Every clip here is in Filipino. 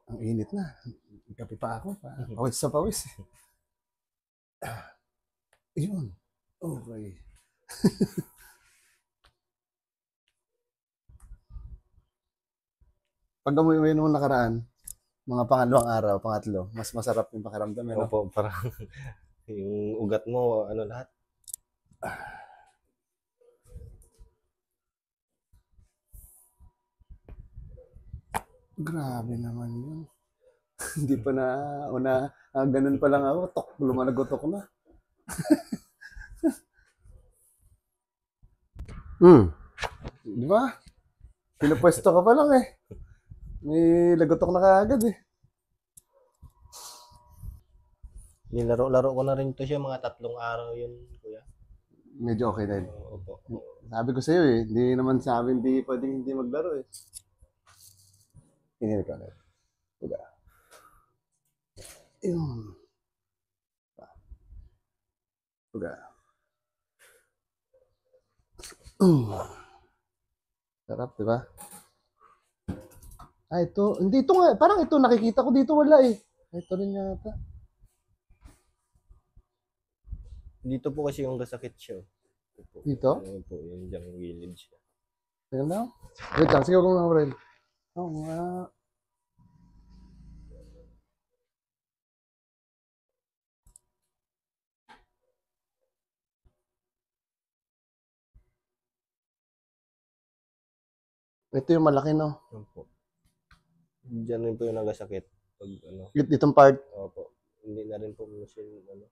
Ang init na. Kape pa ako. Pawis sa pawis. Yun. Okay. Pag umuwi nung nakaraan, mga pangalawang araw, pangatlo, mas masarap yung pakiramdam. No? Opo, parang yung ugat mo, ano lahat. Grabe naman yun. Hindi pa na, ganun pa lang ako, lumanagotok na. Di ba? Pinapwesto ka pa lang eh. May lagotok na kaagad eh. Nilaro-laro ko na rin to siya, mga 3 araw yun, kuya. Medyo okay na yun. Opo. Sabi ko sa'yo eh, hindi naman sabi hindi pwedeng hindi maglaro eh. Hinihil ka ulit. Buga. Yun. Buga. Sarap, di ba? Ah, ito. Hindi, ito nga. Parang ito, nakikita ko dito wala eh. Ito rin yata. Dito po kasi yung kasakit siya. Dito? Ano po, yung diyang gilid siya. Tingnan daw. Wait lang, sige ko nga rin. Oo nga. Ito yung malaki, no? Opo. Diyan rin po yung nagasakit. Pag ano. Itong part? Opo. Hindi na rin po machine, ano.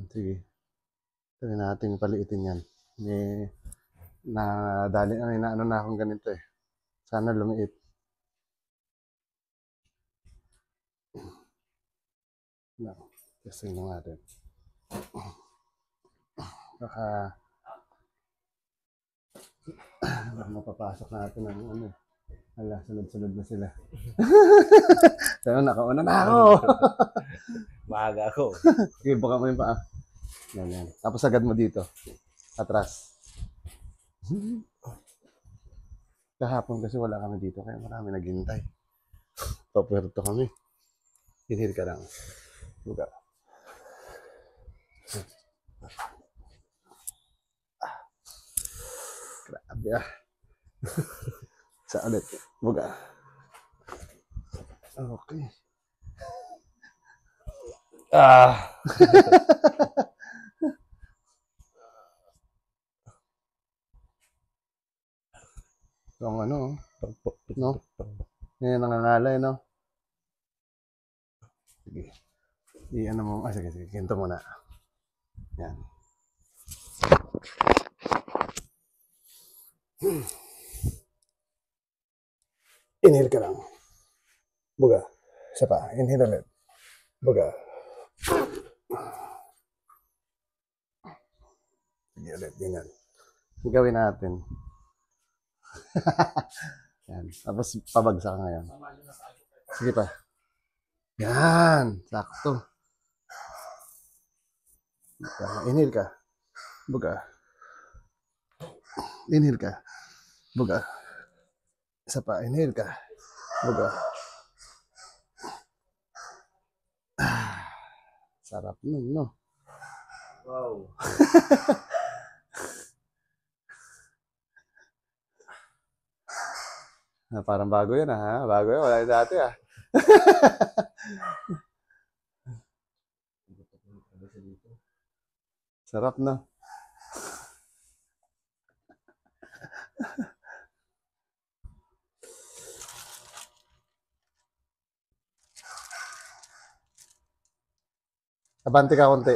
Sige. Ito natin paliitin yan. May nadali ang inaano na akong ganito eh. Sana lumiit. No. Testing na natin. Baka mapapasok natin ng ano. Hala, sunod-sunod na sila. Sayo, nakauna na ako. Maaga ako. Sige, baka mo yung paa. Yan. Tapos agad mo dito. Atras. Kahapon kasi wala kami dito, kaya marami naghintay. Papuerto kami. Hinihil ka lang. Buga. Grabe ah. Sa ulit. Buga. Okay. Yung ano, no? Yan nangangalay, no? Sige. I-ano mo, sige, kinto muna. Yan. Inhale ka lang. Buga. Isa pa. Inhale ulit. Buga. Sige ulit. Ganyan. Gawin natin. Yan. Tapos pabagsak ngayon. Sige pa. Yan. Sakto. Inhale ka. Buga. Inhale ka. Buga. Isa pa. Inhale ka. Buga. Sarap nun, no? Wow. Parang bago yan, ha? Bago yan. Wala yung dati, ha? Sarap, no? Abante ka konti.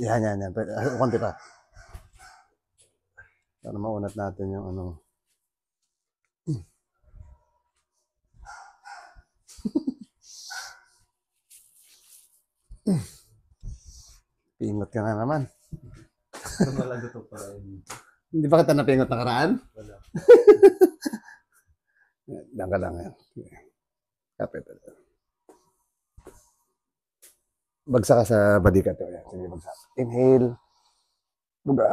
Yan. Konti pa. Para maunat natin yung ano. Pingot ka na naman. Malagot pa rin dito. Hindi ba kita napingot nakaraan? Wala. Diyan ka lang yan. Kapit. Bagsak ka sa balikat. Sige, bagsak. Inhale. Buga.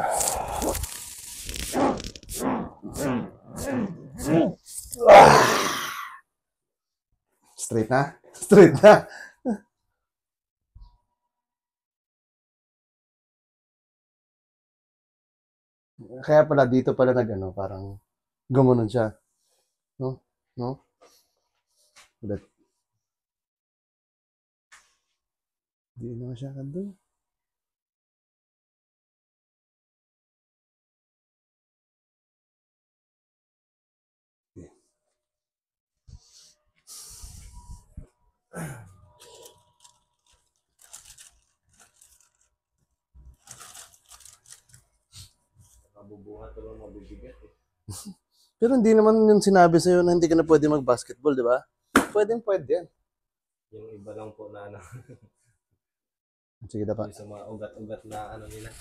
Straight na? Straight na. Kaya pala dito pala nag-ano, parang gumanon siya. No? No? Ulit. Hindi na masyado. Okay. Mabubuhat ko lang mabibigat eh. Pero hindi naman yung sinabi sa'yo na hindi ka na pwede mag-basketball, di ba? Pwedeng pwede yan. Yung iba lang po na ano, Sige na pa. yung sa mga ugat-ugat na ano nila.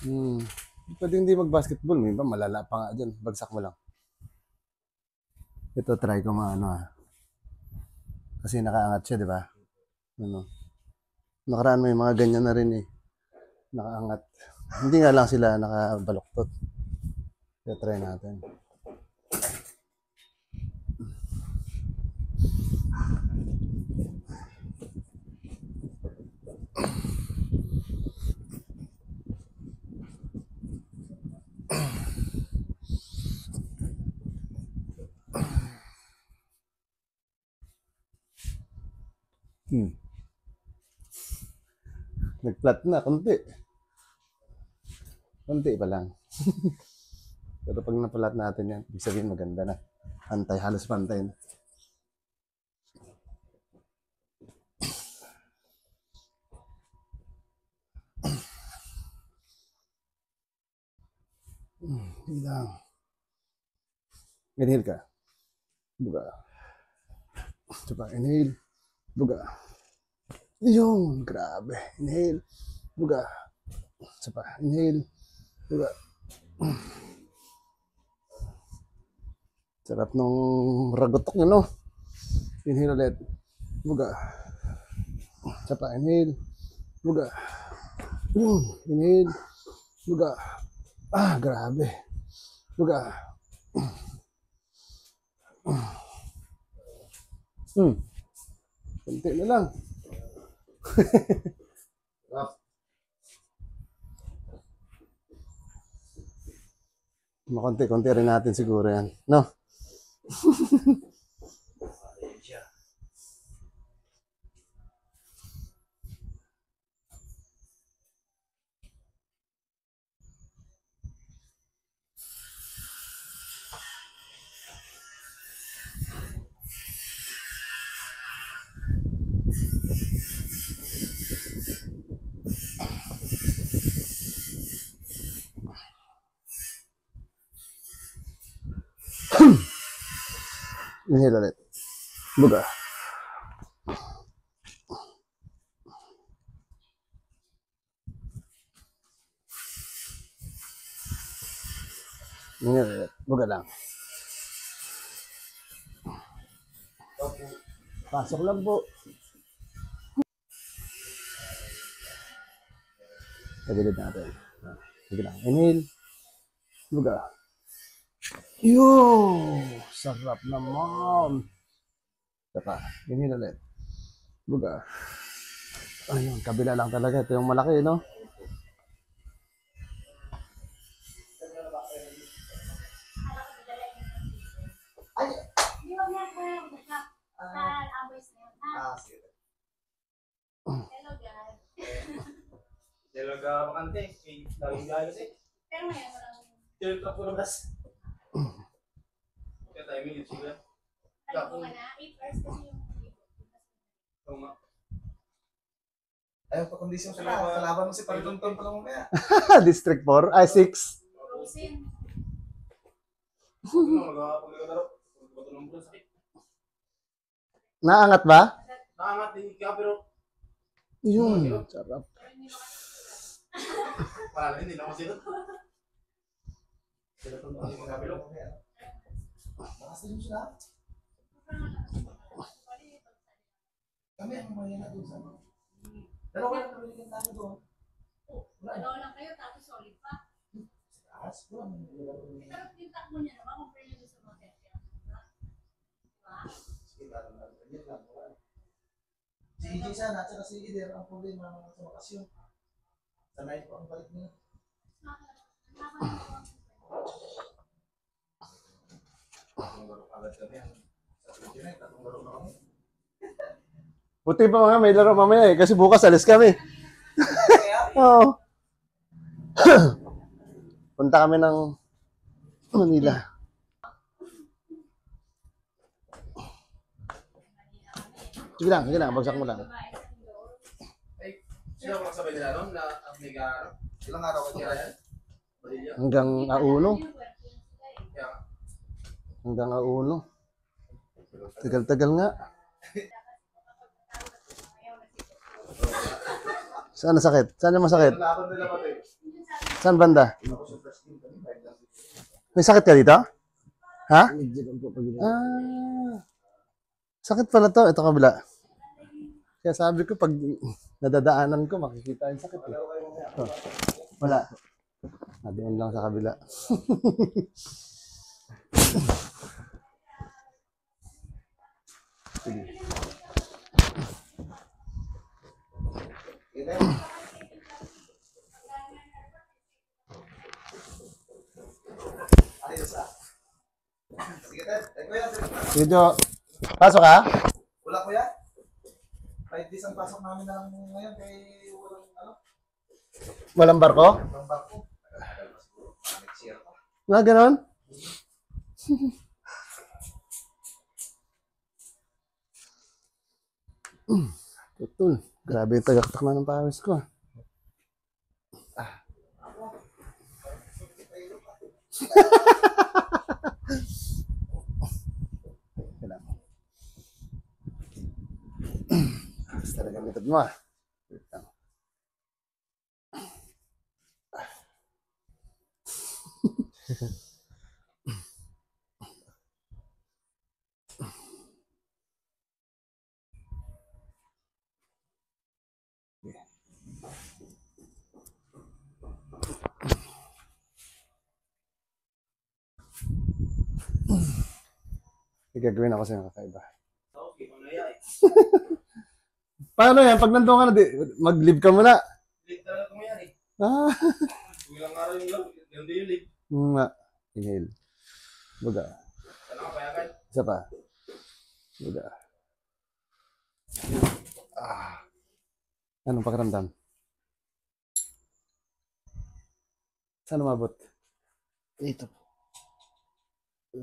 Pwede hindi mag-basketball. May iba, malala pa nga dyan. Bagsak mo lang. Ito, try ko maano Kasi nakaangat siya, di ba? Ano? Nakaraan may mga ganyan na rin eh. Nakaangat. Hindi nga lang sila nakabaluktot. Kaya try natin. Nag-flat na, konti. Konti pa lang. Pero pag napalat natin yan, ibig sabihin maganda na. Pantay, halos pantay na. Hindi lang. Inhale ka. Buga. Diba? Inhale. Buga. Yun. Grabe. Inhale. Buga. Isa pa. Inhale. Buga. Sarap nung ragotok nyo, no? Inhale ulit. Buga. Isa pa. Inhale. Buga. Yun. Inhale. Buga. Ah, grabe. Buga. Kunti na lang. Makonti-konti rin natin siguro yan. No? Inhale ulit. Buga. Inhale ulit. Buga lang. Pasok lang po. Tagilid natin. Sige lang. Inhale. Buga. Yo! Sarap naman. Saka, inhale ulit. Buga. Ayun, kabila lang talaga. Ito yung malaki, no? Hello guys. Talaga makante, laging gaya kasi. Pero ngayon walang Tiyo ka po labas. Kaya tayo minutes sila. alam ko na 8 hours kasi yung Tama. Ayaw pa kondisyon sa kalaban mo si Palitonton pa lang mamaya. District 4. Ay, 6. frozen. Naangat ba? Naangat din ka pero Yun. Sarap. Pero hindi ko parang hindi na ako sila. Sila to mga magkabilo. Bakas din sila. Kami ang mga na doon sa mga. Pero wala kami yung tayo doon. Ano lang kayo tapos solid pa. Taas ko. Pero yung takbo niya naman compare nyo sa mga tete. Diba? Sige, parang yan lang. Si EJ sana at saka si Ider ang problema sa bakasyon. Sanay po ang balik niya. Tatlong laro agad kami. Sa 29, tatlong laro na kami. Buti pa mga may laro mamaya eh. Kasi bukas alis kami. Oo. Punta kami ng Manila. Sige lang. Bagsak mo lang. Ay, sino ko sabay nila noon na ang mega ano? Ilang araw ka tira yan? Badilya. Hanggang auno. Kaya Hanggang auno. Tagal-tagal nga. Saan nasakit? Saan yung masakit? laban nila pati. Saan banda? Ako sa first team kami, 5 lang. May sakit ka dito? Ha? Medyo lang po pag Ah. Sakit pala to. Ito kabila. Kaya sabi ko, pag nadadaanan ko, makikita yung sakit. Eh. Oh. Wala. Doon lang sa kabila. Sige. Ider. Ayos ah. Sige, Ted. Ay, kuya, Sige, Jo. Pasok ka? wala kuya. 5 days ang pasok namin na lang ngayon kay walang ano, Walang barko? walang barko. Next year pa. Nga ganon? Tutul. Grabe yung tagaktak na ng pawis ko. Kailangan. Talaga metod mo ah. Wait lang. May gagawin ako sa mga kakaiba. Okay, manaya eh. Paano yan? Pag nandun ka na, mag-leave ka muna. Late talaga kung yan eh. Ah. Ilang araw yung laro, ganun din yung late. Nga. Inhale. Buga. Sana ka payagan. Isa pa. Buga. Ah. Anong pakiramdam? Saan umabot? Ito po.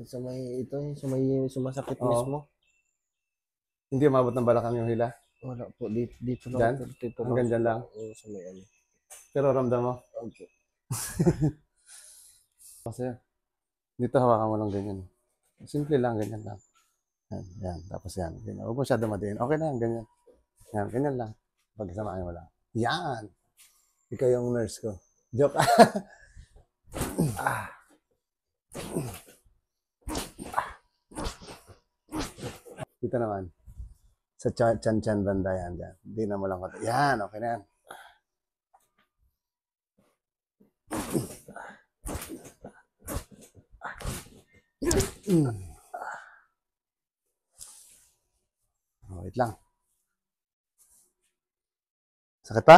Sa may, ito, sa may sumasakit Oo. mismo. Hindi umabot ng balakang yung hila? Wala po, dito Dyan? lang. Dito lang. Hanggang dyan lang? Oo, sa may ano. Pero ramdam mo? Okay. Kasi dito hawakan mo lang ganyan. Simple lang, ganyan lang. Yan. Tapos yan. Ganyan. Huwag mo masyado madiin. Okay na yan, ganyan. Yan, ganyan lang. Pagsamaan mo lang. Yan! Ikaw yung nurse ko. Joke. Ah. Dito naman. Sa chan-chan banda yan. Dyan. Hindi na mo lang konti. Yan, okay na yan. Oh, wait lang. Sakit pa?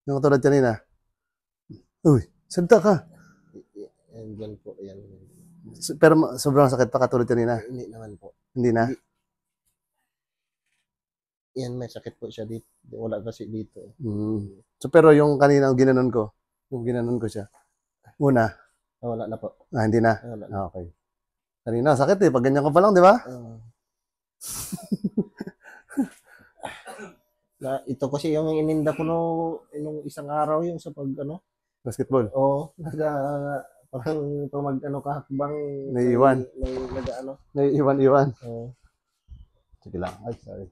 Yung katulad kanina. Uy, sanda ka. Yan, dyan po, yan. Pero sobrang sakit pa katulad kanina. Hindi naman po. Hindi na? Yan, may sakit po siya dito. Wala kasi dito. Mm. So, pero yung kanina, ginanon ko siya. Una, Wala na po. hindi na. Wala na. Ah, okay. Kanina, sakit eh. Pag ganyan ka pa lang, di ba? Ito kasi yung ininda ko nung isang araw yung sa pag ano. Basketball. Oo, parang pag mag ano kahakbang Naiiwan. may nag-ano. Naiiwan-iwan. Oo. Sige lang. Ay, sorry.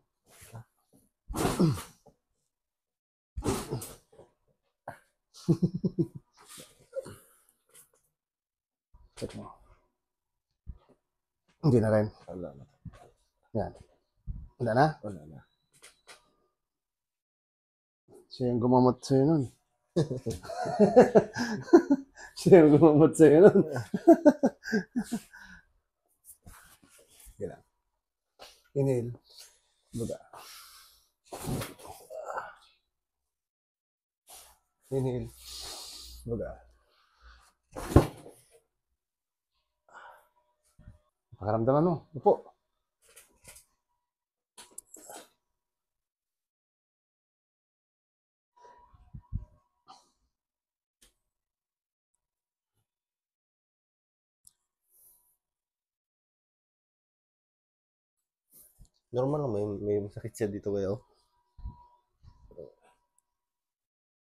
Check mo. Hindi na rin. Wala na. Yan. Wala na? Wala na. Siya yung gumamot sa'yo nun. Siya yung gumamot sa'yo nun. Sige lang. Inhale. Buga. Inhale. Buga. Pakaramdaman mo. Upo. Normal lang, may masakit siya dito kayo.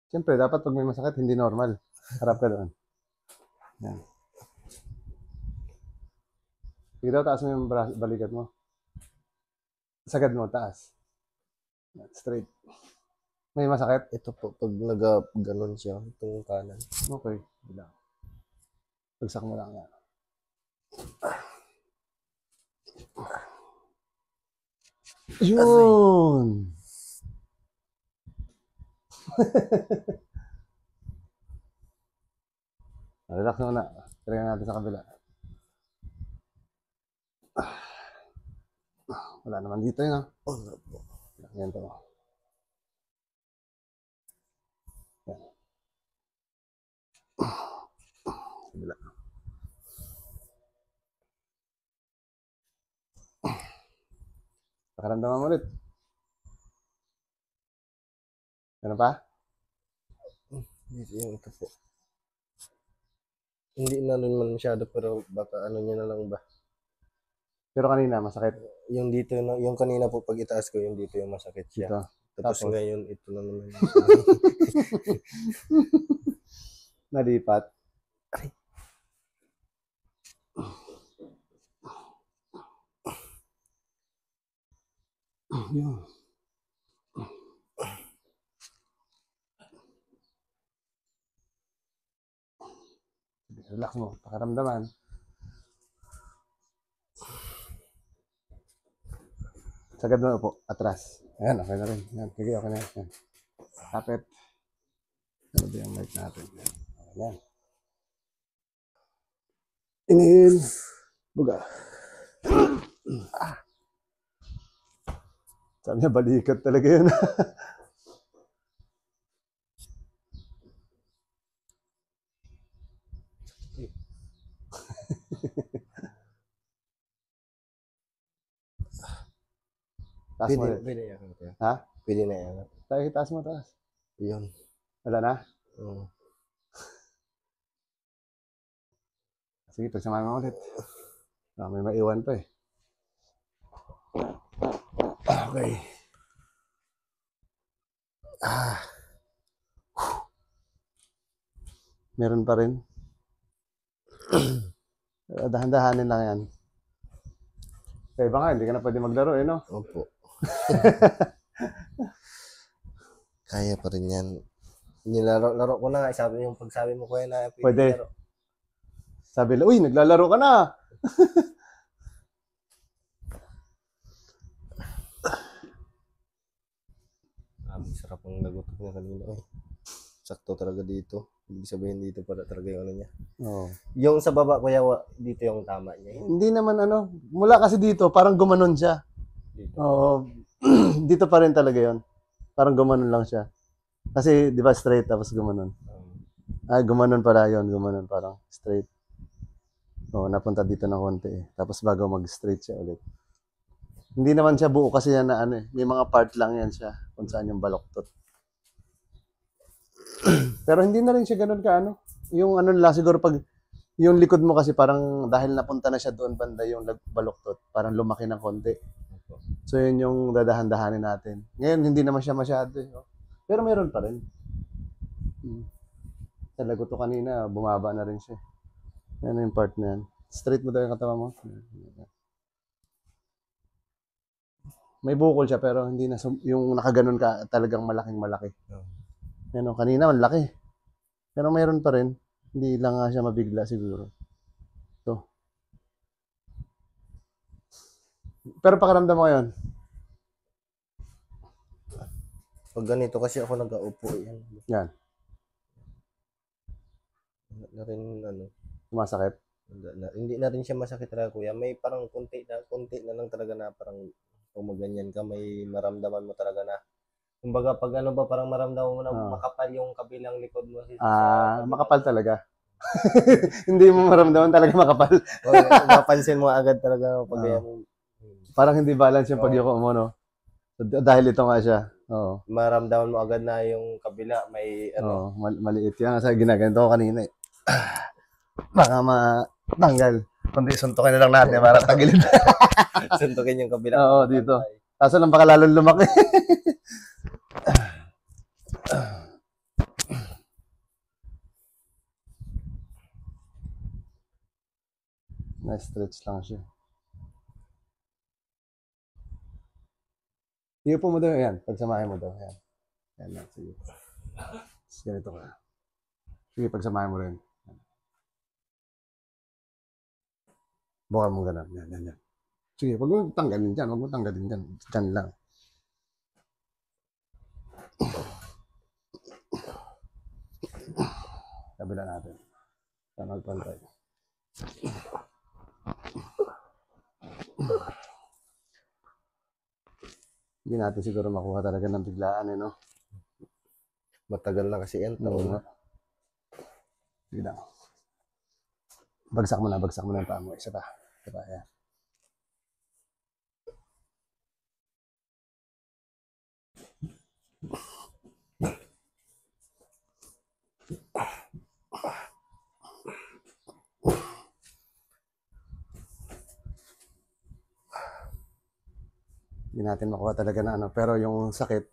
Siyempre, dapat pag may masakit, hindi normal. Harap ka doon. Yan. Sige daw, taas mo yung balikat mo. Sagad mo, taas. Yan, straight. May masakit? Ito po, pag ganon siya, itong kanan. Okay. Bilang. Pagsak mo lang yan. Yun! Relax muna. Try natin sa kabila. Wala naman dito yun, ha? Oh, no po. Yan to. Yan. Kabila. Pakaramdaman mo ulit. Ano pa? Dito yung ito po. Hindi na rin man masyado, pero baka ano niya na lang ba. Pero kanina, masakit. Yung dito, yung kanina po pag itaas ko, yung dito yung masakit siya. Dito. Tapos Tapos? ngayon, ito na naman. Nalipat. Yun. Relax mo. Pakaramdaman. Sagad mo po. Atras. Ayan, okay na rin. Ayan, sige, okay na. Ayan. Kapit. Ano ba yung mic natin? Ayan. Inhale. Buga. Sabi niya, balikat talaga yun. Taas mo ulit. Pwede yan. Okay. Ha? Pwede na yan. Tayo, taas mo, taas. Yun. Wala na? Oo. Sige, pagsamahan mo ulit. May maiwan pa eh. Okay. Meron pa rin. Dahan-dahanin lang yan. Kaya iba nga, hindi ka na pwede maglaro eh, no? Opo. Kaya pa rin yan. Nilaro ko na nga. Sabi yung pagsabi mo ko na Pwede. laro. Sabi lang, uy, naglalaro ka na. Sarap ang nagutok niya kanina. Ay, sakto talaga dito. Ibig sabihin dito para talaga yung ano niya. Oo. Yung sa baba, kuya, dito yung tama niya. Hindi naman ano, mula kasi dito, parang gumanon siya. Dito. Oo. Dito pa rin talaga yon. Parang gumanon lang siya. Kasi, di ba, straight, tapos gumanon. Ay, gumanon pala yon, gumanon, parang straight. Oo, napunta dito ng konti eh. Tapos bago mag-straight siya ulit. Hindi naman siya buo kasi yan na ano eh. May mga part lang yan siya kung saan yung baloktot. Pero hindi na rin siya ganun ka ano. Yung ano lang siguro pag yung likod mo kasi parang dahil napunta na siya doon banda yung baloktot, parang lumaki ng konti. So yun yung dadahan-dahanin natin. Ngayon hindi naman siya masyado eh. Pero meron pa rin. Sa lagot ko kanina, bumaba na rin siya. Ano yung part na yan. Straight mo daw yung katawan mo. May bukol siya pero hindi na yung nakaganon ka talagang malaking malaki. Yan o, kanina ang laki. Pero mayroon pa rin. Hindi lang nga siya mabigla siguro. So. Pero pakiramdam mo ngayon. Pag ganito kasi ako nag-aupo yan. Yan. Na rin ano. Sumasakit. Hindi na rin siya masakit talaga kuya. May parang konti na lang talaga na parang kung maganyan ka, may maramdaman mo talaga na Kumbaga pag ano ba parang maramdaman mo na Oo. makapal yung kabilang likod mo. Makapal talaga. Hindi mo maramdaman talaga makapal. Oh, mapansin mo agad talaga pag Oo. mo. Parang hindi balance yung Oo. pagyuko mo, no? Dahil ito nga siya. Oo. Maramdaman mo agad na yung kabila may ano. Oo, maliit yan. Kasi ginaganito ko kanina eh. Baka matanggal. Kundi suntukin na lang natin para tagilid. Suntukin yung kabila. Oo, dito. Kaso lang baka lalong lumaki. Na-stretch lang siya. Iupo mo daw yan. Pagsamahin mo daw. Yan. Yan lang. Sige. Sige, ganito ka. Sige, pagsamahin mo rin. Bukan mo ganun. Yan, yan, yan. Sige, wag mo tanggalin dyan. Wag mo tanggalin dyan. Dyan lang. Kabila natin. Tangal pantay. Hindi natin siguro makuha talaga ng biglaan, eh, no? Matagal na kasi yan. Oo nga. Sige lang. Bagsak mo na yung paa mo. Isa pa. Isa pa, yan. Hindi natin makuha talaga na ano. Pero yung sakit,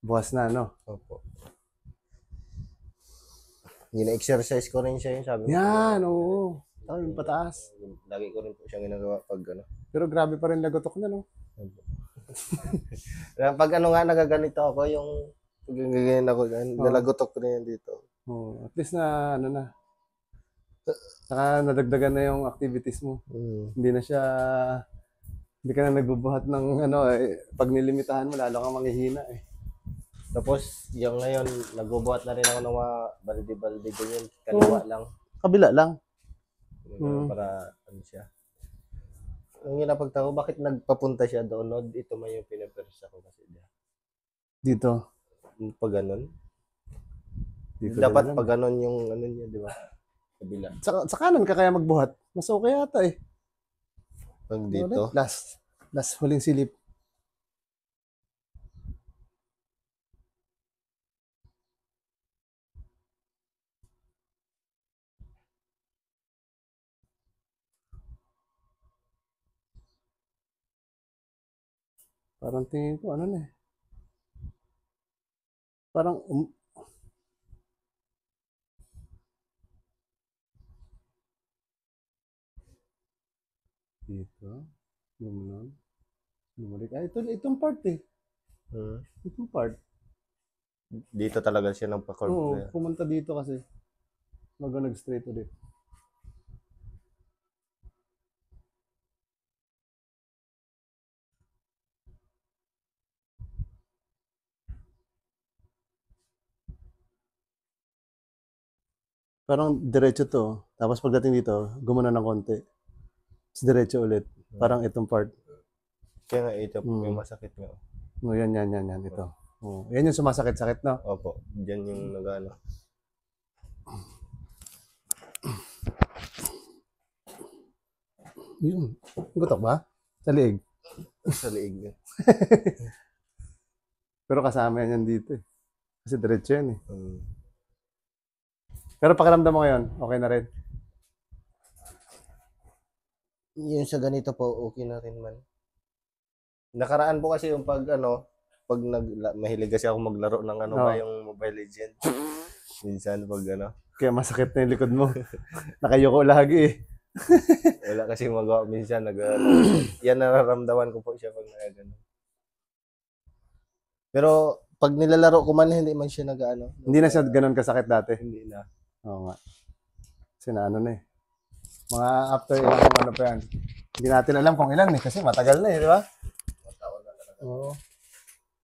buwas na, no? Opo. Gina-exercise ko rin siya yung sabi mo. Yan, oo. Oh, yung pataas. Lagi ko rin po siyang ginagawa pag ano. Pero grabe pa rin lagotok na, no? Pag ano nga nagaganito ako yung pag ganyan ako, nalagotok ko rin yan dito. Oh, at least na, ano na. Saka nadagdagan na yung activities mo. Hindi na siya, hindi ka na nagbubuhat ng ano, pag nilimitahan mo, lalo kang manghihina eh. Tapos, yung ngayon, nagbubuhat na rin ako ng mga balde-balde ganyan. Kaliwa lang. Kabila lang. Para, ano siya. Ang ginapagtako, bakit nagpapunta siya doon? No? Ito man yung pinapersa ko kasi diya. Dito. Pag ganun. Dito Dapat din lang. pag ganun yung ano niya, di ba? Kabila. Sa kanan ka kaya magbuhat. Mas okay yata eh. Pag dito. Last huling silip. Parang tingin ko, ano na eh. Parang, dito. Lumunod. Lumalik. Itong part eh. Itong part. Dito talaga siya ng pa-curve. Oo, pumunta dito kasi. Nag-straight ulit. Parang diretso to. Tapos pagdating dito, gumana ng konti. Tapos diretso ulit. Parang itong part. Kaya nga ito, may masakit nga. No, yan. Ito. Oh, yan yung sumasakit-sakit, no? Opo, dyan yung nagano. Yun. Gutok ba? Sa liig. Sa liig niya. Pero kasama yan dito eh. Kasi diretso yan eh. Pero pakiramdam mo ngayon, okay na rin. Yun sa ganito po, okay na rin man. Nakaraan po kasi yung pag mahilig kasi ako maglaro ng ba yung Mobile Legends. Minsan pag Kaya masakit na yung likod mo. Nakayoko lagi eh. wala kasi magawa minsan yan nararamdaman ko po siya pag nagano. Pero pag nilalaro ko man hindi man siya Hindi na siya ganun kasakit dati. Hindi na. Oo nga. Kasi na ano na eh. Mga after ilang pa yan. Hindi natin alam kung ilan eh kasi matagal na eh, di ba? Mataon na talaga. Oo.